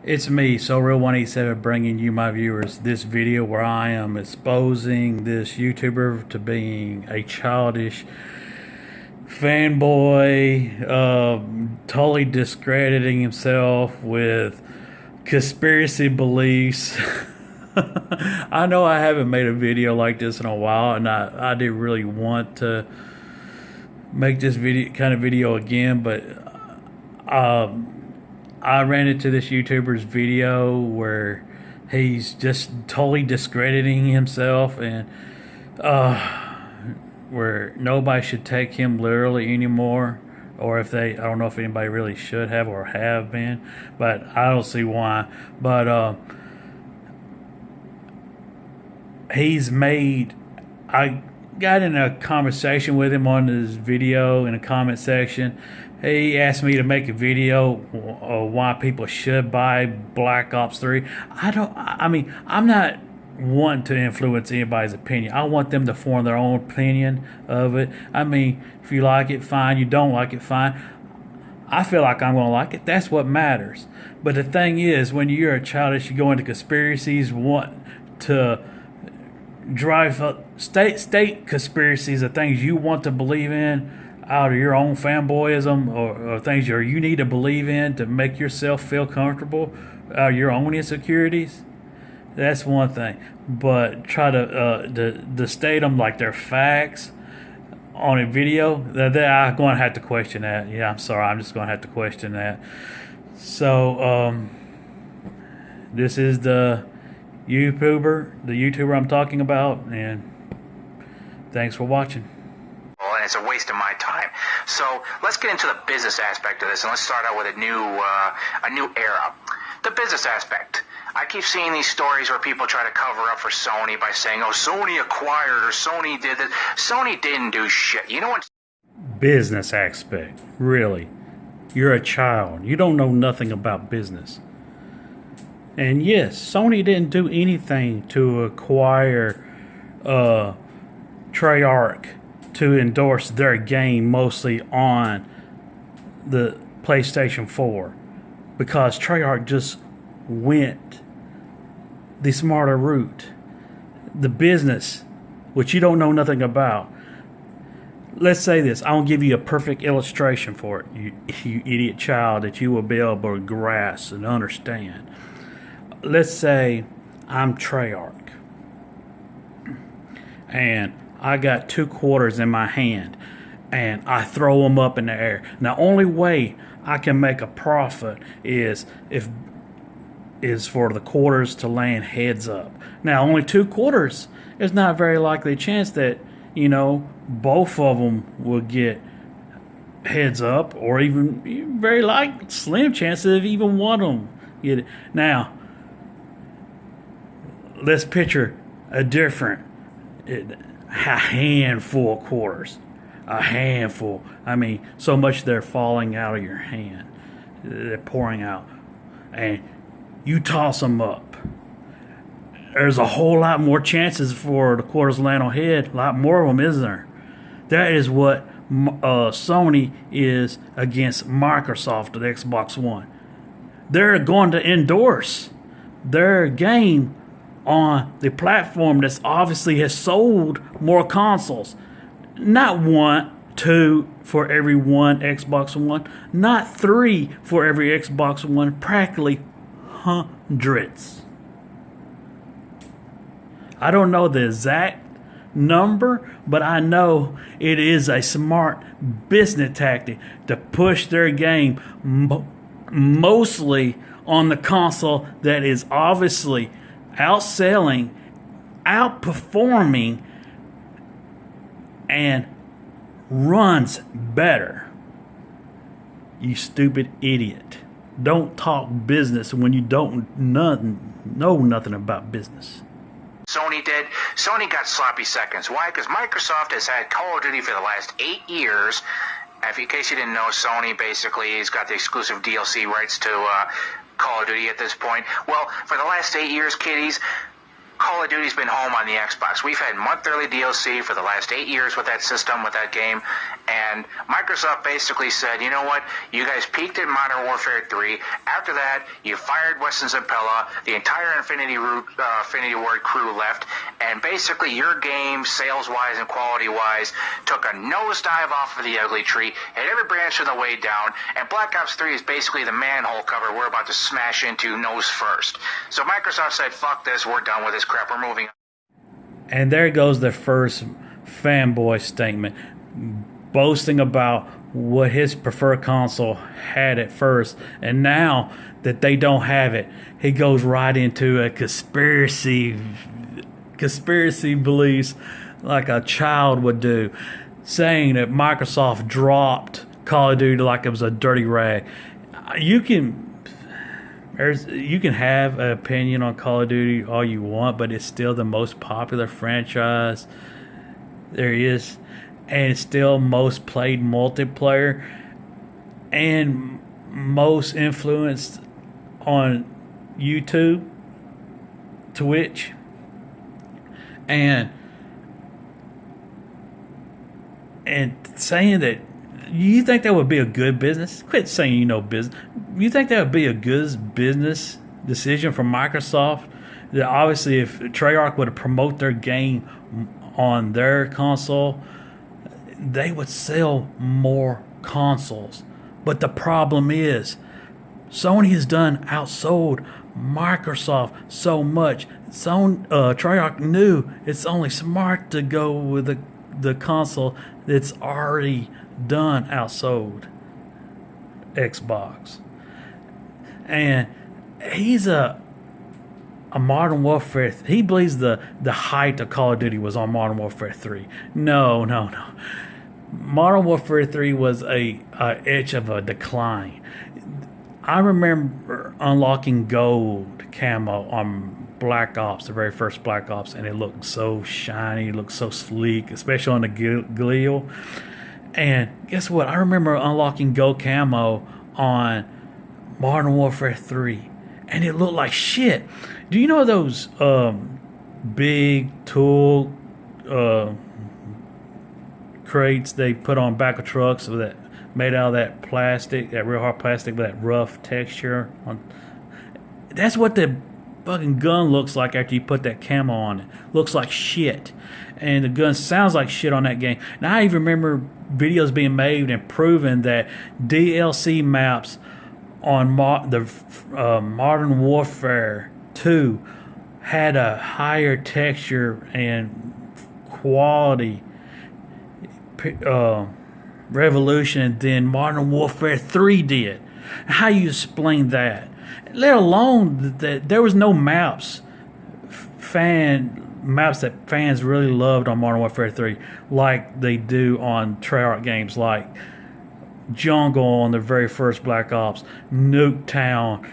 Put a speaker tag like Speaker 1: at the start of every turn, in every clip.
Speaker 1: It's me, SoReal187, bringing you, my viewers, this video where I am exposing this YouTuber to being a childish fanboy, totally discrediting himself with conspiracy beliefs. I know I haven't made a video like this in a while, and I did really want to make this video again, but I ran into this YouTuber's video where he's just totally discrediting himself, and where nobody should take him literally anymore, or if I don't know if anybody really should have or have been, but I don't see why. But I got in a conversation with him on this video in the comment section. He asked me to make a video of why people should buy Black Ops 3. I'm not wanting to influence anybody's opinion. I want them to form their own opinion of it. I mean, if you like it, fine. You don't like it, fine. I feel like I'm going to like it. That's what matters. But the thing is, when you're a childish, you go into conspiracies, want to drive up state conspiracies of things you want to believe in out of your own fanboyism, or things you need to believe in to make yourself feel comfortable, your own insecurities. That's one thing. But try to state them like they're facts on a video, that I'm going to have to question that. Yeah, I'm sorry. I'm just going to have to question that. So, this is the YouTuber I'm talking about, and thanks for watching.
Speaker 2: And it's a waste of my time. So let's get into the business aspect of this, and let's start out with a new era. The business aspect. I keep seeing these stories where people try to cover up for Sony by saying, "Oh, Sony acquired," or "Sony did this." Sony didn't do shit. You know what?
Speaker 1: Business aspect, really? You're a child. You don't know nothing about business. And yes, Sony didn't do anything to acquire Treyarch to endorse their game mostly on the PlayStation 4, because Treyarch just went the smarter route. The business, which you don't know nothing about. Let's say this. I'll give you a perfect illustration for it, you idiot child, that you will be able to grasp and understand. Let's say I'm Treyarch, and I got 2 quarters in my hand, and I throw them up in the air. Now, the only way I can make a profit is for the quarters to land heads up. Now, only 2 quarters. There's not a very likely chance that, both of them will get heads up, or even very slim chances of even one of them get it. Now, let's picture a handful of quarters. A handful. I mean, so much they're falling out of your hand. They're pouring out. And you toss them up. There's a whole lot more chances for the quarters to land on head. A lot more of them, isn't there? That is what Sony is against Microsoft, the Xbox One. They're going to endorse their game on the platform that's obviously has sold more consoles. Not 1, 2 for every one Xbox One. Not 3 for every Xbox One. Practically hundreds. I don't know the exact number, but I know it is a smart business tactic to push their game mostly on the console that is obviously outselling, outperforming, and runs better. You stupid idiot. Don't talk business when you don't know nothing about business.
Speaker 2: Sony did. Sony got sloppy seconds. Why? Because Microsoft has had Call of Duty for the last 8 years. In case you didn't know, Sony basically has got the exclusive DLC rights to Call of Duty at this point. Well, for the last 8 years, kiddies, Call of Duty's been home on the Xbox. We've had month-early DLC for the last 8 years with that system, with that game, And Microsoft basically said, you know what, you guys peaked in Modern Warfare 3. After that, you fired Weston Zampella, the entire Infinity Ward crew left, and basically your game, sales-wise and quality-wise, took a nosedive off of the ugly tree, hit every branch on the way down, and Black Ops 3 is basically the manhole cover we're about to smash into nose first. So Microsoft said, fuck this, we're done with this crap, we're moving on.
Speaker 1: And there goes the first fanboy statement, boasting about what his preferred console had at first, and now that they don't have it, he goes right into a conspiracy beliefs like a child would do, saying that Microsoft dropped Call of Duty like it was a dirty rag. You can have an opinion on Call of Duty all you want, but it's still the most popular franchise there is, and it's still most played multiplayer and most influenced on YouTube, Twitch, and saying that you think that would be a good business? Quit saying you know business. You think that would be a good business decision from Microsoft? That obviously, if Treyarch would promote their game on their console, they would sell more consoles. But the problem is, Sony has outsold Microsoft so much. Treyarch knew it's only smart to go with the console that's already done outsold Xbox. And he's a Modern Warfare. He believes the height of Call of Duty was on Modern Warfare 3. No. Modern Warfare 3 was a edge of a decline. I remember unlocking gold camo on Black Ops, the very first Black Ops, and it looked so shiny, it looked so sleek, especially on the Galil. And guess what? I remember unlocking gold camo on Modern Warfare 3, and it looked like shit. Do you know those big tool crates they put on back of trucks that made out of that plastic, that real hard plastic with that rough texture? That's what the fucking gun looks like after you put that camo on it. Looks like shit. And the gun sounds like shit on that game. Now I even remember videos being made and proven that DLC maps on Modern Warfare 2 had a higher texture and quality resolution than Modern Warfare 3 did. How you explain that? Let alone that there was no maps that fans really loved on Modern Warfare 3 like they do on Treyarch games like Jungle on the very first Black Ops, Nuketown.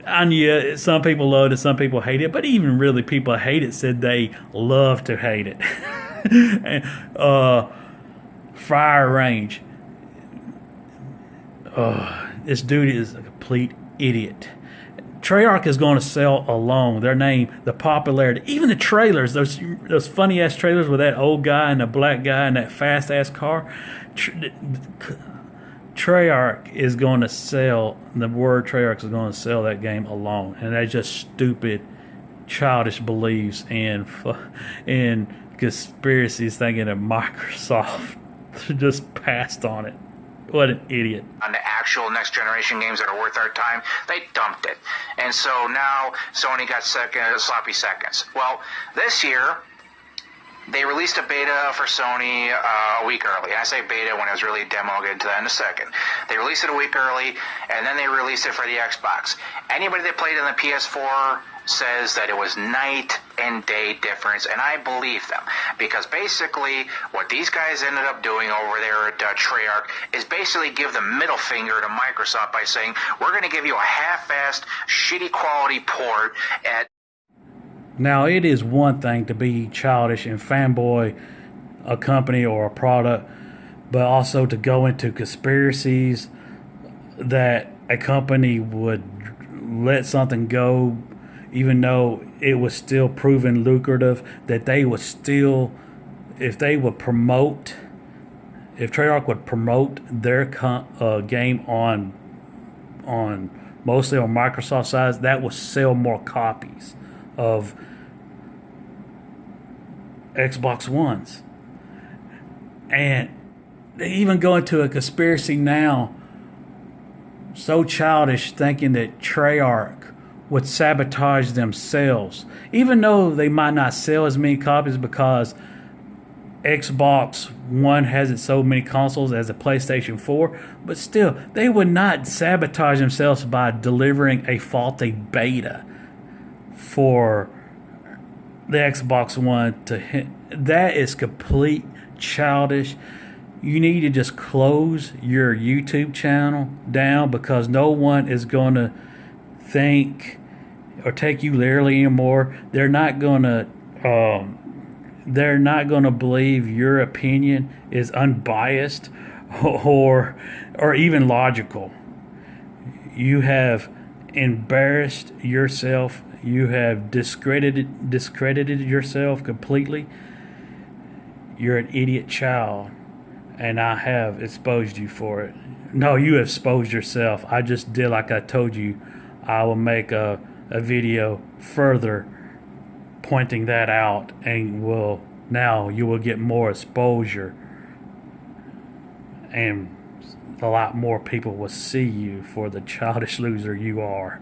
Speaker 1: And yeah, some people loved it, some people hate it, but even really people that hate it said they love to hate it. And, Fire Range. This dude is a complete idiot. Treyarch is going to sell alone. Their name, the popularity, even the trailers, those funny ass trailers with that old guy and the black guy and that fast ass car. Treyarch is going to sell. The word Treyarch is going to sell that game alone, and that's just stupid, childish beliefs and conspiracies thinking that Microsoft just passed on it. What an idiot.
Speaker 2: On the actual next generation games that are worth our time, they dumped it. And so now Sony got sloppy seconds. Well, this year, they released a beta for Sony a week early. I say beta when it was really a demo. I'll get into that in a second. They released it a week early, and then they released it for the Xbox. Anybody that played on the PS4 says that it was night and day difference, and I believe them, because basically what these guys ended up doing over there at Treyarch is basically give the middle finger to Microsoft by saying, we're going to give you a half-assed, shitty quality port at...
Speaker 1: Now, it is one thing to be childish and fanboy a company or a product, but also to go into conspiracies that a company would let something go even though it was still proven lucrative, that they would still, if they would promote if Treyarch would promote their game on mostly on Microsoft sides, that would sell more copies of Xbox Ones. And they even go into a conspiracy now, so childish, thinking that Treyarch would sabotage themselves, even though they might not sell as many copies because Xbox One hasn't sold many consoles as a PlayStation 4, but still, they would not sabotage themselves by delivering a faulty beta for the Xbox One to hit. That is complete childish. You need to just close your YouTube channel down, because no one is going to think or take you literally anymore. They're not going to believe your opinion is unbiased or even logical. You have embarrassed yourself. You have discredited yourself completely. You're an idiot child, and I have exposed you for it. No, you have exposed yourself. I just did like I told you. I will make a video further pointing that out, and now you will get more exposure, and a lot more people will see you for the childish loser you are.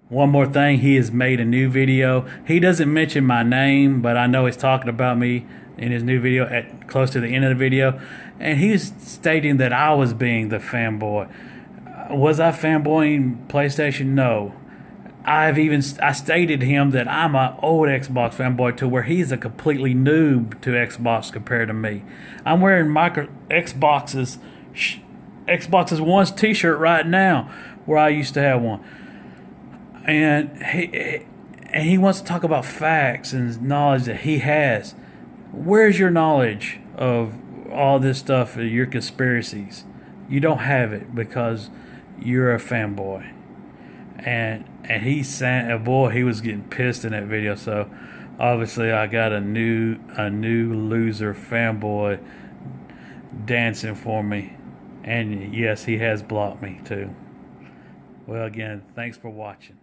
Speaker 1: One more thing, he has made a new video. He doesn't mention my name, but I know he's talking about me in his new video at close to the end of the video, and he's stating that I was being the fanboy. Was I fanboying PlayStation? No. I stated to him that I'm an old Xbox fanboy to where he's a completely noob to Xbox compared to me. I'm wearing Xbox's One's t-shirt right now, where I used to have one. And he wants to talk about facts and knowledge that he has. Where's your knowledge of all this stuff, your conspiracies? You don't have it because you're a fanboy. And he's saying, boy, he was getting pissed in that video. So obviously I got a new loser fanboy dancing for me. And yes, he has blocked me too. Well, again, thanks for watching.